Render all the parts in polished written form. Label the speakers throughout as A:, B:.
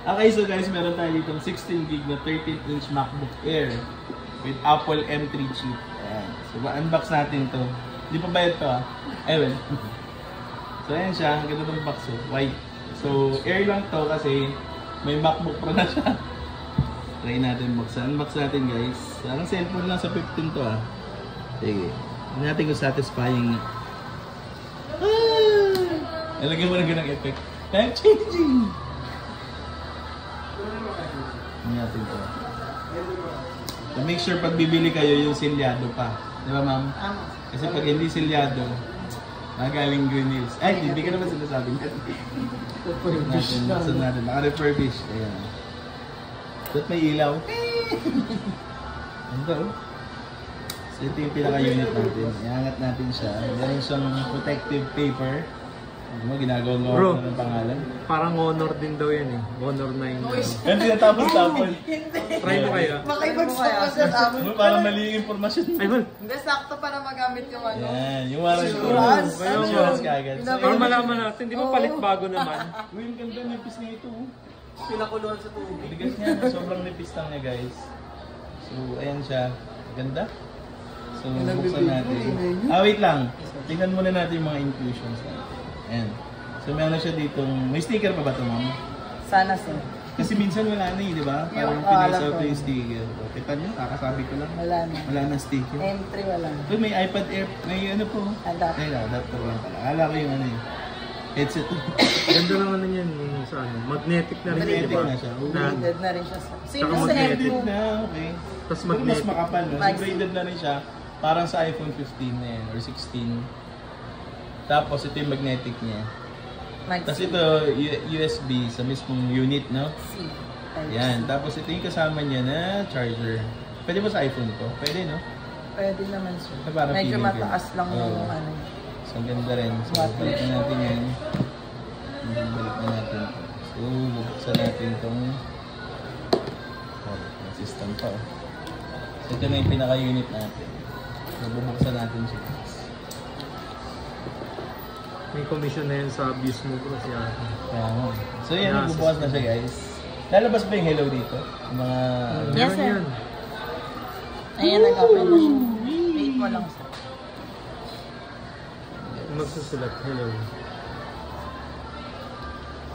A: Okay, so guys, meron tayo dito 16 gig na 13-inch MacBook Air with Apple M3 chip. Ayan. So, ma-unbox natin to. Hindi pa ba ito Ewan. So, ayan siya. Ang ganda ng box. White. So, Air lang to kasi may MacBook Pro na siya. Try natin buksan. Unbox natin guys. Ang cellphone lang sa 15 to Sige. Hindi natin kung satisfying nga. Nalagyan mo na ganang effect. Time changing! Hindi natin to. So make sure pag bibili kayo yung silyado pa. Di ba ma'am? Kasi pag hindi silyado, magaling Green Hills. Ay, hindi ka naman sinasabi natin. Buksan natin. Naka-refurbish. Ayan. Ba't may ilaw? Ito. So ito yung pinaka-unit natin. Iangat natin siya. Meron siyang protective paper. Ano, ginagawang gawa ng pangalan.
B: Parang Honor din daw yan Honor 9.
A: Hindi natapos-tapos.
B: Try mo kaya?
C: Makipag-stop ka sa amin.
A: Parang mali yung informasyon.
B: Ay, mal.
C: Hindi, sakto para magamit yung ano.
A: Yan, yung warranty.
C: Insurance
A: Kagad.
B: Para malaman natin, di ba palit bago naman?
A: Uy, ang ganda nipis niya ito.
C: Pinakuluan sa tubig.
A: Bigas niya, sobrang nipis lang niya guys. So, ayan siya. Ganda. So, buksan natin. Wait lang. Tingnan muna natin yung mga inclusions natin. Ayan. So, meron siya ditong... May sticker pa ba ito, ma'am?
C: Sana sir.
A: Kasi minsan wala na di ba? Parang pinasa ko yung sticker. Kita niyo, kakasabi ko lang.
C: Wala na.
A: Wala na sticker.
C: M3 wala na.
A: Uy, may iPad Air. May ano po.
C: Adapter.
A: Ay, adapter lang pala. Akala ko yung ano yun. Headset.
B: Ganda naman na yan yung sa ano. Magnetic na rin.
A: Magnetic
B: Diba?
A: na siya.
C: Braided na rin siya. Same
B: Saka
C: as sa
B: magnetic
C: M2.
A: Na, okay.
B: Tapos
A: Pero mas
B: magnetic.
A: makapal, no? So, braided na rin siya. Parang sa iPhone 15 na yan, or 16. Tapos ito yung magnetic niya. Tapos ito, USB sa mismong unit, no? Yan. Tapos ito yung kasama niya na charger. Pwede ba sa iPhone to? Pwede, no?
C: Pwede naman sir.
A: Parang
C: Medyo
A: feeling
C: mataas lang yung ano.
A: So, ang ganda rin. So, balik na natin yan. Balik na natin. So, bubuksan natin itong system pa. So, ito na yung pinaka-unit natin. So, bubuksan natin siya.
B: May commission na yan sa abuse mo bro siya.
A: So, yan. Bubukas na siya guys. Lalabas ba yung hello dito? Yung mga...
C: Yes sir. Ayan, nag-open na siya. Wait mo lang sir.
B: Magsusulat, hello.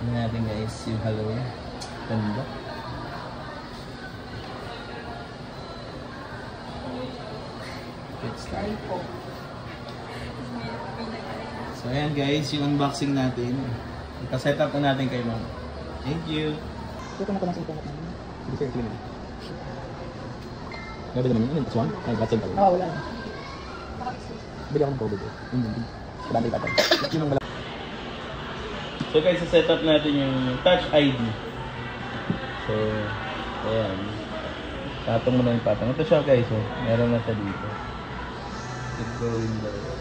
A: Ano natin guys, yung hello. Ganda. So ayan guys, yung unboxing natin. Ika-set up na natin kay ma'am. Thank you.
D: Ito mo ko na sa internet namin.
A: Hindi sir, clean. Gabi naman yun, this one? Ay, that's it.
D: Oo, wala na.
A: Bili ako ng COVID eh. Kadami pa tayo. So guys, set up natin yung Touch ID. So, ayan. Patong mo na yung patong. Ito siya guys, oh. Meron na siya dito. Let's go in there.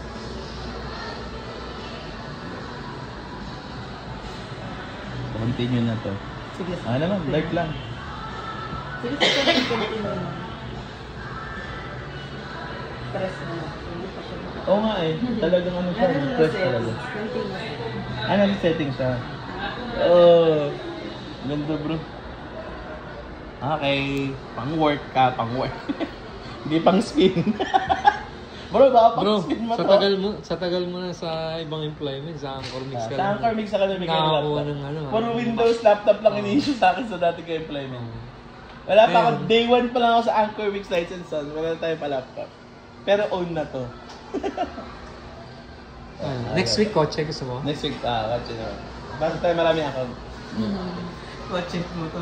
A: So, continue na to.
C: Sige sir.
A: Ano lang, dark lang.
C: Sige sir, continue na. Press na lang.
A: Oo nga eh. Talagang ano siya. Press talaga. Ano yung setting siya? Oh, ganda bro. Okay. Pang-work ka, pang-work. Hindi pang-spin. Bro, baka pang-spin mo to.
B: Sa tagal mo na sa ibang employment, sa Anchor Mix ka
A: Sa Anchor Mix ka na may
B: nakakuha ng ano.
A: Puro Windows laptop lang in-issue sa akin sa dati ka employment. Wala pa ako, day 1 pa lang ako sa Anchor Mix Lights and Sons. Wala tayo pa laptop. Pero own na to.
B: Next week, kotse gusto mo?
A: Next week, kotse naman. Basta tayo marami account.
C: Kotse mo to.